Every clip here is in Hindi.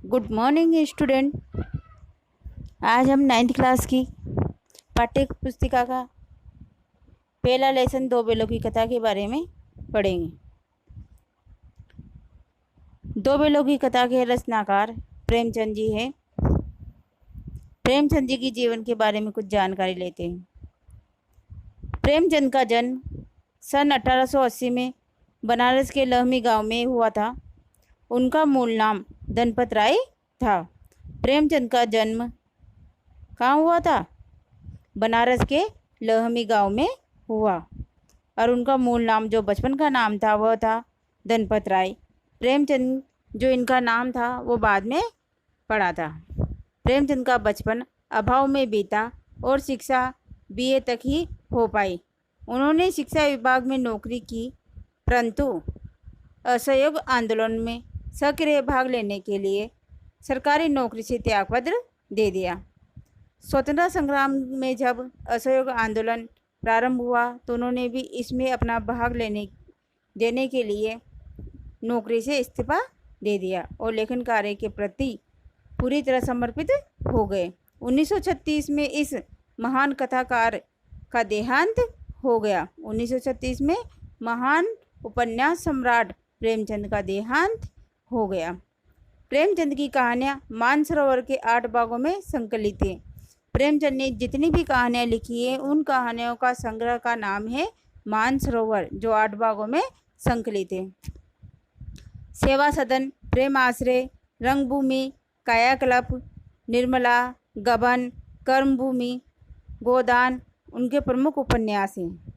Good morning student. आज हम 9th क्लास की पाठ्य पुस्तिका का पहला लेसन दो बेलों की कथा के बारे में पढ़ेंगे। दो बेलों की कथा के रचनाकार प्रेमचंद जी हैं। प्रेमचंद जी की जीवन के बारे में कुछ जानकारी लेते हैं। प्रेमचंद का जन्म सन 1880 में बनारस के लहमी गांव में हुआ था। उनका मूल नाम धनपत राय था। प्रेमचंद का जन्म कहाँ हुआ था? बनारस के लहमी गांव में हुआ और उनका मूल नाम जो बचपन का नाम था वह था धनपत राय। प्रेमचंद जो इनका नाम था वो बाद में पड़ा था। प्रेमचंद का बचपन अभाव में बीता और शिक्षा बीए तक ही हो पाई। उन्होंने शिक्षा विभाग में नौकरी की, परंतु असहयोग आंदोलन में सक्रिय भाग लेने के लिए सरकारी नौकरी से त्यागपत्र दे दिया। स्वतंत्रता संग्राम में जब असहयोग आंदोलन प्रारंभ हुआ तो उन्होंने भी इसमें अपना भाग देने के लिए नौकरी से इस्तीफा दे दिया और लेखन कार्य के प्रति पूरी तरह समर्पित हो गए। 1936 में इस महान कथाकार का देहांत हो गया। 1936 में महान उपन्यास सम्राट प्रेमचंद का देहांत हो गया। प्रेमचंद की कहानियाँ मानसरोवर के 8 भागों में संकलित हैं। प्रेमचंद ने जितनी भी कहानियाँ लिखी हैं उन कहानियों का संग्रह का नाम है मानसरोवर, जो 8 भागों में संकलित है। सेवा सदन, प्रेम आश्रय, रंगभूमि, कायाकल्प, निर्मला, गबन, कर्मभूमि, गोदान उनके प्रमुख उपन्यास हैं।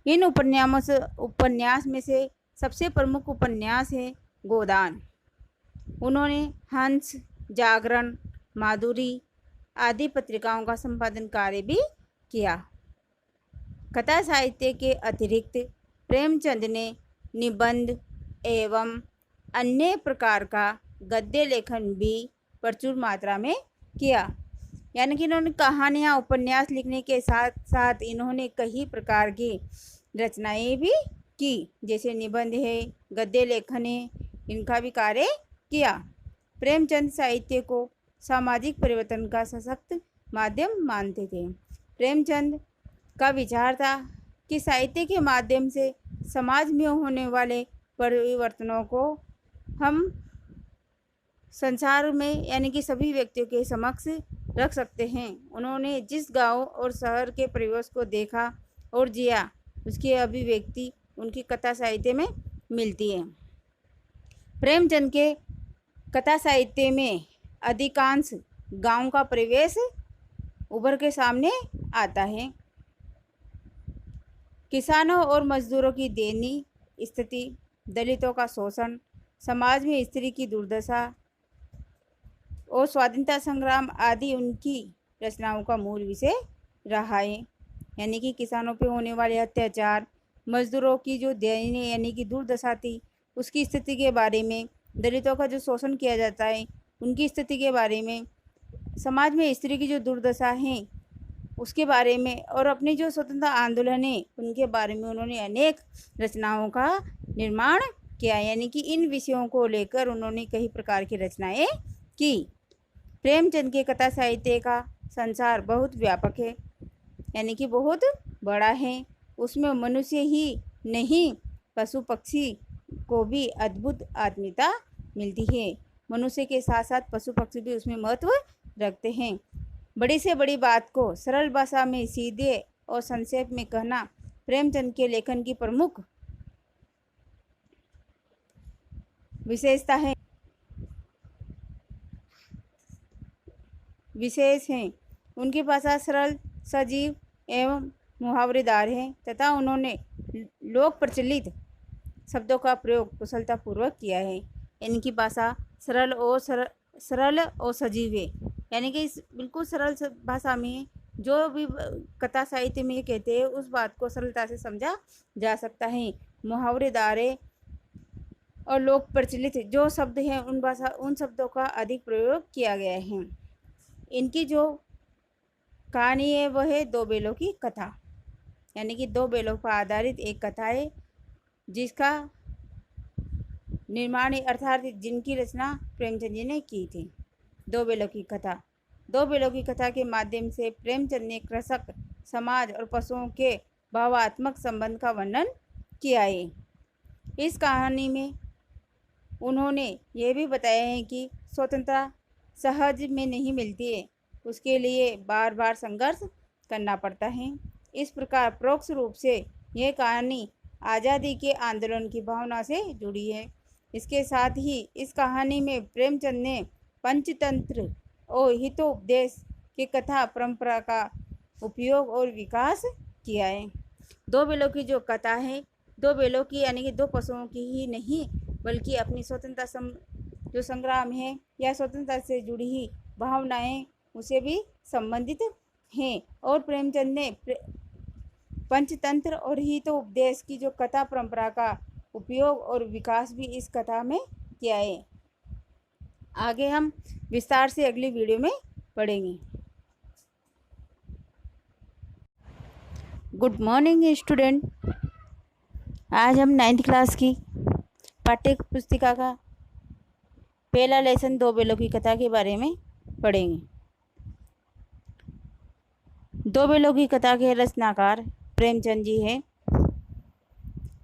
इन उपन्यास में से सबसे प्रमुख उपन्यास है गोदान। उन्होंने हंस, जागरण, माधुरी आदि पत्रिकाओं का संपादन कार्य भी किया। कथा साहित्य के अतिरिक्त प्रेमचंद ने निबंध एवं अन्य प्रकार का गद्य लेखन भी प्रचुर मात्रा में किया। यानी कि इन्होंने कहानियाँ उपन्यास लिखने के साथ साथ इन्होंने कई प्रकार की रचनाएं भी की, जैसे निबंध है, गद्य लेखन है, इनका भी कार्य किया। प्रेमचंद साहित्य को सामाजिक परिवर्तन का सशक्त माध्यम मानते थे। प्रेमचंद का विचार था कि साहित्य के माध्यम से समाज में होने वाले परिवर्तनों को हम संसार में यानी कि सभी व्यक्तियों के समक्ष रख सकते हैं। उन्होंने जिस गांव और शहर के परिवेश को देखा और जिया उसकी अभिव्यक्ति उनकी कथा साहित्य में मिलती है। प्रेमचंद के कथा साहित्य में अधिकांश गांव का परिवेश उभर के सामने आता है। किसानों और मजदूरों की दयनीय स्थिति, दलितों का शोषण, समाज में स्त्री की दुर्दशा और स्वाधीनता संग्राम आदि उनकी रचनाओं का मूल विषय रहा है। यानी कि किसानों पे होने वाले अत्याचार, मजदूरों की जो दयनीय यानी कि दुर्दशा थी उसकी स्थिति के बारे में, दलितों का जो शोषण किया जाता है उनकी स्थिति के बारे में, समाज में स्त्री की जो दुर्दशा है उसके बारे में और अपनी जो स्वतंत्रता आंदोलन है उनके बारे में उन्होंने अनेक रचनाओं का निर्माण किया। यानी कि इन विषयों को लेकर उन्होंने कई प्रकार की रचनाएं की। प्रेमचंद के कथा साहित्य का संसार बहुत व्यापक है, यानी कि बहुत बड़ा है। उसमें मनुष्य ही नहीं पशु पक्षी को भी अद्भुत आत्मीयता मिलती है। मनुष्य के साथ साथ पशु पक्षी भी उसमें महत्व रखते हैं। बड़ी से बड़ी बात को सरल भाषा में सीधे और संक्षेप में कहना प्रेमचंद के लेखन की प्रमुख विशेष है। उनकी भाषा सरल, सजीव एवं मुहावरेदार है तथा उन्होंने लोक प्रचलित शब्दों का प्रयोग कुशलतापूर्वक किया है। इनकी भाषा सरल और सजीव है, यानी कि बिल्कुल सरल भाषा में जो भी कथा साहित्य में कहते हैं उस बात को सरलता से समझा जा सकता है। मुहावरेदार है और लोक प्रचलित जो शब्द हैं उन शब्दों का अधिक प्रयोग किया गया है। इनकी जो कहानी है वह है दो बेलों की कथा, यानी कि दो बेलों पर आधारित एक कथा है जिसका निर्माणी अर्थात जिनकी रचना प्रेमचंद जी ने की थी। दो बेलों की कथा। दो बेलों की कथा के माध्यम से प्रेमचंद ने कृषक समाज और पशुओं के भावात्मक संबंध का वर्णन किया है। इस कहानी में उन्होंने ये भी बताया है कि स्वतंत्रता सहज में नहीं मिलती है, उसके लिए बार बार संघर्ष करना पड़ता है। इस प्रकार परोक्ष रूप से यह कहानी आज़ादी के आंदोलन की भावना से जुड़ी है। इसके साथ ही इस कहानी में प्रेमचंद ने पंचतंत्र और हितोपदेश की कथा परंपरा का उपयोग और विकास किया है। दो बेलों की जो कथा है, दो बेलों की यानी कि दो पशुओं की ही नहीं, बल्कि अपनी स्वतंत्रता जो संग्राम है या स्वतंत्रता से जुड़ी ही भावनाएं उसे भी संबंधित हैं। और प्रेमचंद ने पंचतंत्र और हितोपदेश की जो कथा परंपरा का उपयोग और विकास भी इस कथा में किया है। आगे हम विस्तार से अगली वीडियो में पढ़ेंगे। Good morning student. आज हम 9th क्लास की पाठ्य पुस्तिका का पहला लेसन दो बेलों की कथा के बारे में पढ़ेंगे। दो बेलों की कथा के रचनाकार प्रेमचंद जी हैं।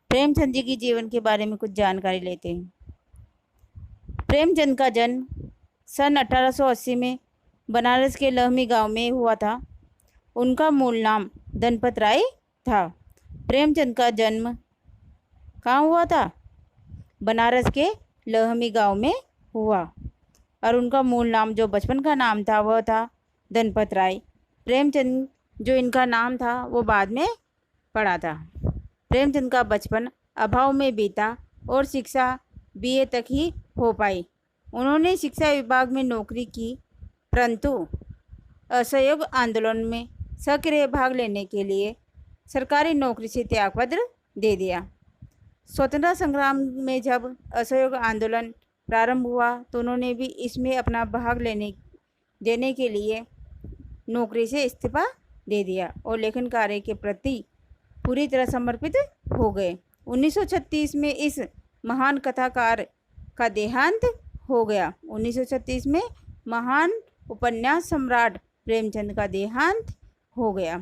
प्रेमचंद जी की जीवन के बारे में कुछ जानकारी लेते हैं। प्रेमचंद का जन्म सन 1880 में बनारस के लहमी गांव में हुआ था। उनका मूल नाम धनपत राय था। प्रेमचंद का जन्म कहाँ हुआ था? बनारस के लहमी गांव में हुआ और उनका मूल नाम जो बचपन का नाम था वह था धनपत राय। प्रेमचंद जो इनका नाम था वो बाद में पड़ा था। प्रेमचंद का बचपन अभाव में बीता और शिक्षा बीए तक ही हो पाई। उन्होंने शिक्षा विभाग में नौकरी की, परंतु असहयोग आंदोलन में सक्रिय भाग लेने के लिए सरकारी नौकरी से त्यागपत्र दे दिया। स्वतंत्रता संग्राम में जब असहयोग आंदोलन प्रारंभ हुआ तो उन्होंने भी इसमें अपना भाग देने के लिए नौकरी से इस्तीफा दे दिया और लेखन कार्य के प्रति पूरी तरह समर्पित हो गए। 1936 में इस महान कथाकार का देहांत हो गया। 1936 में महान उपन्यास सम्राट प्रेमचंद का देहांत हो गया।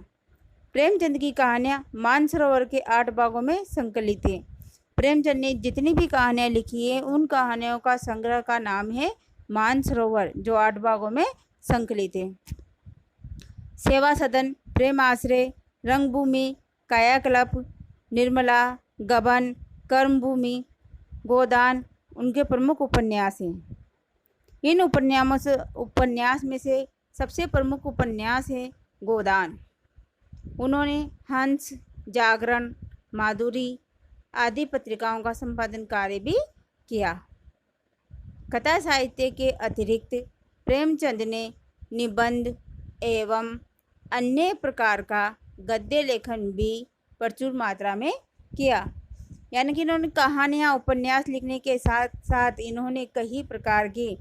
प्रेमचंद की कहानियाँ मानसरोवर के 8 भागों में संकलित हैं। प्रेमचंद ने जितनी भी कहानियाँ लिखी हैं उन कहानियों का संग्रह का नाम है मानसरोवर, जो 8 भागों में संकलित है। सेवा सदन, प्रेम आश्रय, रंगभूमि, कायाकल्प, निर्मला, गबन, कर्मभूमि, गोदान उनके प्रमुख उपन्यास हैं। इन उपन्यास में से सबसे प्रमुख उपन्यास है गोदान। उन्होंने हंस, जागरण, माधुरी आदि पत्रिकाओं का संपादन कार्य भी किया। कथा साहित्य के अतिरिक्त प्रेमचंद ने निबंध एवं अन्य प्रकार का गद्य लेखन भी प्रचुर मात्रा में किया। यानी कि इन्होंने कहानियाँ उपन्यास लिखने के साथ साथ इन्होंने कई प्रकार की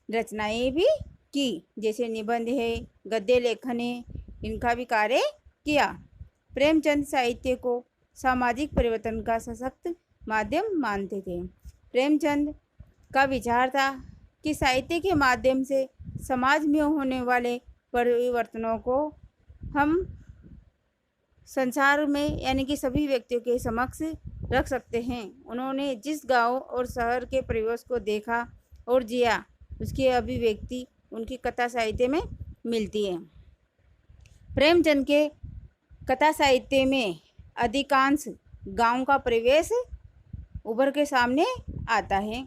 रचनाएं भी की, जैसे निबंध है, गद्य लेखन है, इनका भी कार्य किया। प्रेमचंद साहित्य को सामाजिक परिवर्तन का सशक्त माध्यम मानते थे। प्रेमचंद का विचार था कि साहित्य के माध्यम से समाज में होने वाले परिवर्तनों को हम संसार में यानी कि सभी व्यक्तियों के समक्ष रख सकते हैं। उन्होंने जिस गांव और शहर के परिवेश को देखा और जिया उसकी अभिव्यक्ति उनकी कथा साहित्य में मिलती है। प्रेमचंद के कथा साहित्य में अधिकांश गांव का परिवेश उभर के सामने आता है।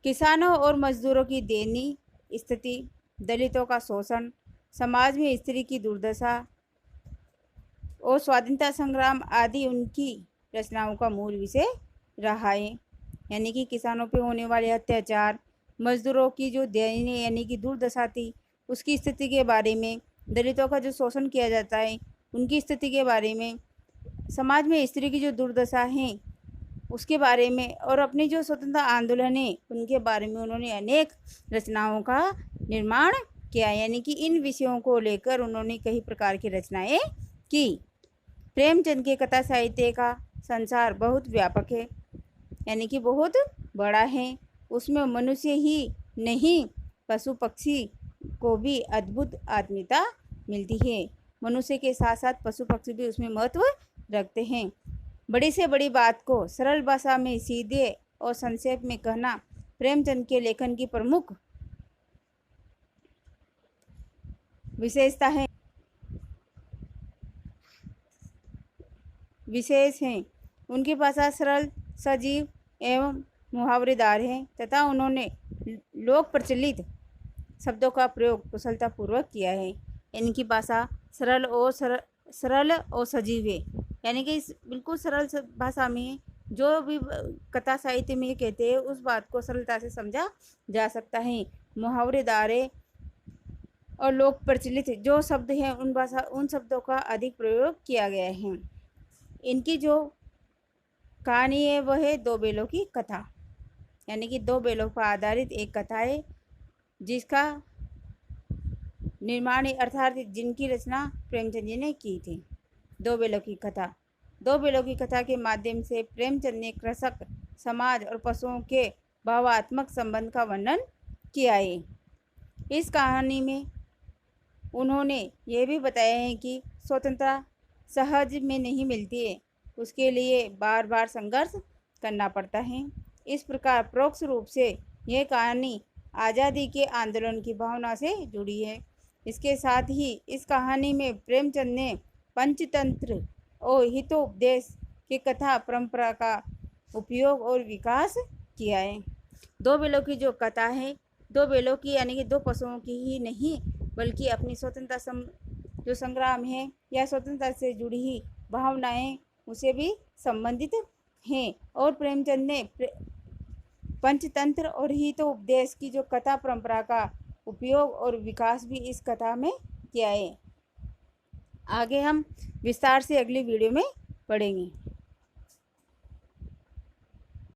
किसानों और मजदूरों की दयनीय स्थिति, दलितों का शोषण, समाज में स्त्री की दुर्दशा और स्वाधीनता संग्राम आदि उनकी रचनाओं का मूल विषय रहा है। यानी कि किसानों पे होने वाले अत्याचार, मजदूरों की जो दयनीय यानी कि दुर्दशा थी उसकी स्थिति के बारे में, दलितों का जो शोषण किया जाता है उनकी स्थिति के बारे में, समाज में स्त्री की जो दुर्दशा है उसके बारे में और अपनी जो स्वतंत्रता आंदोलन है उनके बारे में उन्होंने अनेक रचनाओं का निर्माण किया। यानी कि इन विषयों को लेकर उन्होंने कई प्रकार की रचनाएं की। प्रेमचंद के कथा साहित्य का संसार बहुत व्यापक है। यानी कि बहुत बड़ा है। उसमें मनुष्य ही नहीं, पशु पक्षी को भी अद्भुत आत्मीयता मिलती है। मनुष्य के साथ साथ पशु पक्षी भी उसमें महत्व रखते हैं। बड़ी से बड़ी बात को सरल भाषा में सीधे और संक्षेप में कहना प्रेमचंद के लेखन की प्रमुख विशेषता है विशेष है। उनकी भाषा सरल, सजीव एवं मुहावरेदार है तथा उन्होंने लोक प्रचलित शब्दों का प्रयोग कुशलतापूर्वक किया है। इनकी भाषा सरल और सजीव है, यानी कि बिल्कुल सरल भाषा में जो भी कथा साहित्य में कहते हैं उस बात को सरलता से समझा जा सकता है। मुहावरेदार और लोक प्रचलित जो शब्द हैं उन शब्दों का अधिक प्रयोग किया गया है। इनकी जो कहानी है वह है दो बैलों की कथा, यानी कि दो बैलों पर आधारित एक कथा है जिसका निर्माण अर्थात जिनकी रचना प्रेमचंद जी ने की थी। दो बैलों की कथा। दो बैलों की कथा के माध्यम से प्रेमचंद ने कृषक समाज और पशुओं के भावात्मक संबंध का वर्णन किया है। इस कहानी में उन्होंने ये भी बताया है कि स्वतंत्रता सहज में नहीं मिलती है, उसके लिए बार बार संघर्ष करना पड़ता है। इस प्रकार परोक्ष रूप से यह कहानी आज़ादी के आंदोलन की भावना से जुड़ी है। इसके साथ ही इस कहानी में प्रेमचंद ने पंचतंत्र और हितोपदेश की कथा परंपरा का उपयोग और विकास किया है। दो बैलों की जो कथा है, दो बैलों की यानी कि दो पशुओं की ही नहीं बल्कि अपनी स्वतंत्रता जो संग्राम है या स्वतंत्रता से जुड़ी ही भावनाएं उसे भी संबंधित हैं। और प्रेमचंद ने पंचतंत्र और हितोपदेश की जो कथा परंपरा का उपयोग और विकास भी इस कथा में किया है। आगे हम विस्तार से अगली वीडियो में पढ़ेंगे।